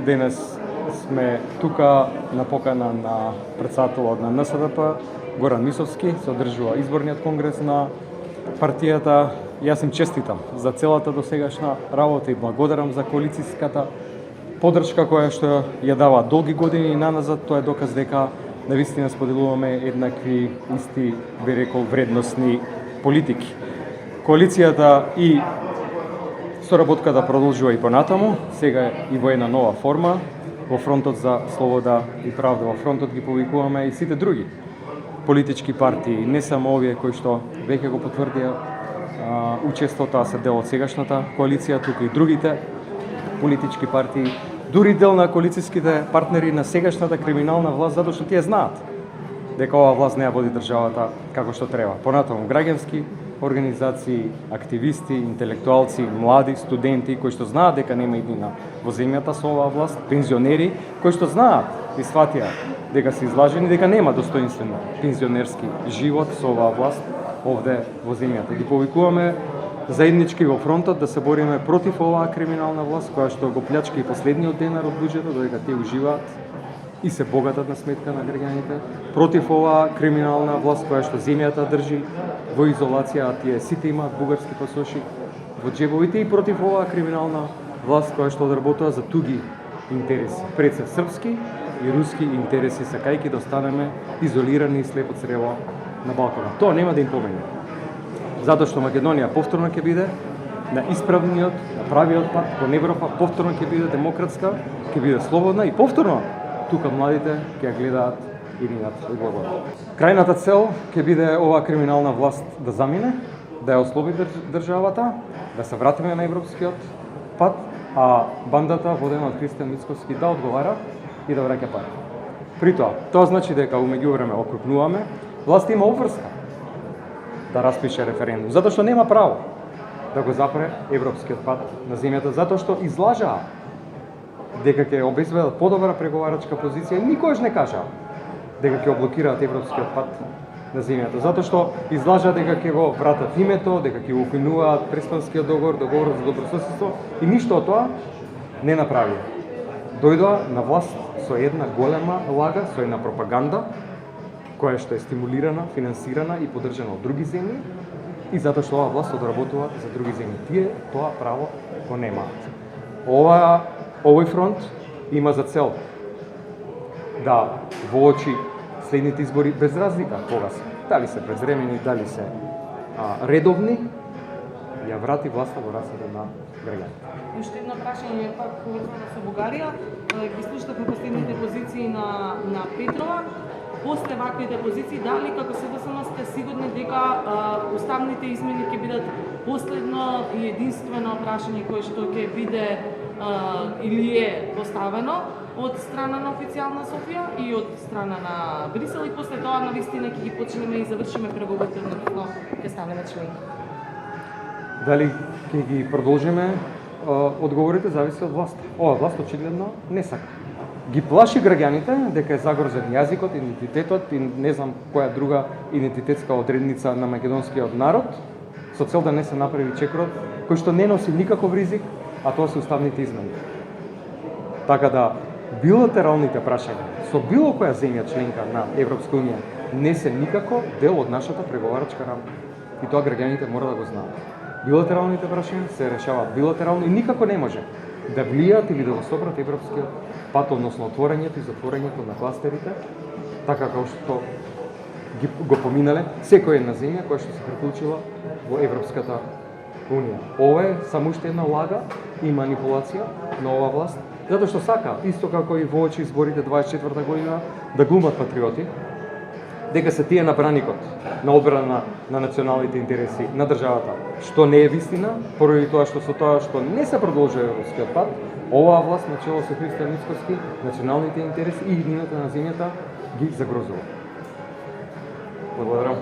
Денес сме тука на покана на претседателот на НСДП, Горан Мисовски, се одржува изборниот конгрес на партијата. Јас им честитам за целата досегашна работа и благодарам за коалицијската поддршка која што ја дава долги години наназад. Тоа е доказ дека навистина споделуваме еднакви, исти, би рекол, вредносни политики. Коалицијата и соработката продолжува и понатаму, сега и во една нова форма. Во фронтот за слобода и правда, во фронтот ги повикуваме и сите други политички партии, не само овие кои што веќе го потврдија учеството, а се дел од сегашната коалиција, туку и другите политички партии, дури дел на коалицијските партнери на сегашната криминална власт, затоа што тие знаат дека оваа власт не ја води државата како што треба. Понатаму граѓански организации, активисти, интелектуалци, млади, студенти кои што знаат дека нема иднина во земјата со оваа власт, пензионери кои што знаат и сватија дека се излажени, дека нема достоинствен пензионерски живот со оваа власт овде во земјата. Ги повикуваме заеднички во фронтот да се бориме против оваа криминална власт која што го плячка и последниот денар од буџетот, додека тие уживаат и се богатат на сметка на граѓаните, против оваа криминална власт која што земјата држи во изолација, а тие сите имаат бугарски пасоши во џебовите, и против оваа криминална власт која што одработува за туги интереси, пред се српски и руски интереси, сакајќи да останеме изолирани и слепо црево на Балканот. Тоа нема да им помине. Затоа што Македонија повторно ќе биде на исправниот, на правиот пат кон Европа, повторно ќе биде демократска, ќе биде слободна и повторно тука младите ќе гледаат иднината и благодат. Крајната цел ќе биде оваа криминална власт да замине, да ја ослоби државата, да се вратиме на европскиот пат, а бандата водена од Кристијан Мицкоски да одговара и да враќа пари. При тоа значи дека у меѓувреме окрупнуваме, власт има обврска да распише референдум, затоа што нема право да го запре европскиот пат на земјата, затоа што излажаа дека ќе обезбедат подобра преговарачка позиција, никогаш не кажаа дека ќе блокираат европскиот пат на земјата, затоа што излажаа дека ќе го вратат името, дека ќе укинуваат Преспанскиот договор, договорот за добрососедство, и ништо од тоа не направија. Дојдоа на власт со една голема лага, со една пропаганда која што е стимулирана, финансирана и поддржана од други земји, и затоа што оваа власт одработува за други земји. Тие тоа право го немаат. Овој фронт има за цел да воочи следните избори без разлика кога се, дали се безвремени, дали се редовни, ја врати власта во рацете на граѓаните. Уште едно прашање пак поврзано со Бугарија. Ги слушнавме последните позиции на Петрова. После ваквите позиции, дали како СДСМ сте сигурни дека уставните измени ќе бидат последно и единствено прашање кое што ќе биде или е поставено од страна на официјална Софија и од страна на Брисел, и после тоа навистина ќе ги почнеме и завршиме преговорите, односно ќе станеме член? Дали ќе ги продолжиме? Одговорите зависи од власта. Ова власт очигледно не сака. Ги плаши граѓаните дека е загрозен јазикот, идентитетот и не знам која друга идентитетска одредница на македонскиот народ, со цел да не се направи чекрот кој што не носи никаков ризик, а тоа се уставните измени. Така да билатералните прашања со било која земја членка на Европска унија не се никако дел од нашата преговарачка рамка. И тоа граѓаните мора да го знаат. Билатералните прашања се решаваат билатерално и никако не може да влијаат или да го сопрат европскиот пат, односно отворањето и затворањето на кластерите, така како што го поминале секоја една земја која што се приклучила во Европската унија. Ова е само уште една лага и манипулација на оваа власт, затоа што сака, исто како и воочи изборите 24-та година, да глумат патриоти, дека се тие на браникот на одбрана на националните интереси на државата, што не е вистина, поради тоа што со тоа што не се продолжува европскиот пат, оваа власт начело со Кристијан Мицкоски, националните интереси и иднината на земјата ги загрозува. Благодарам.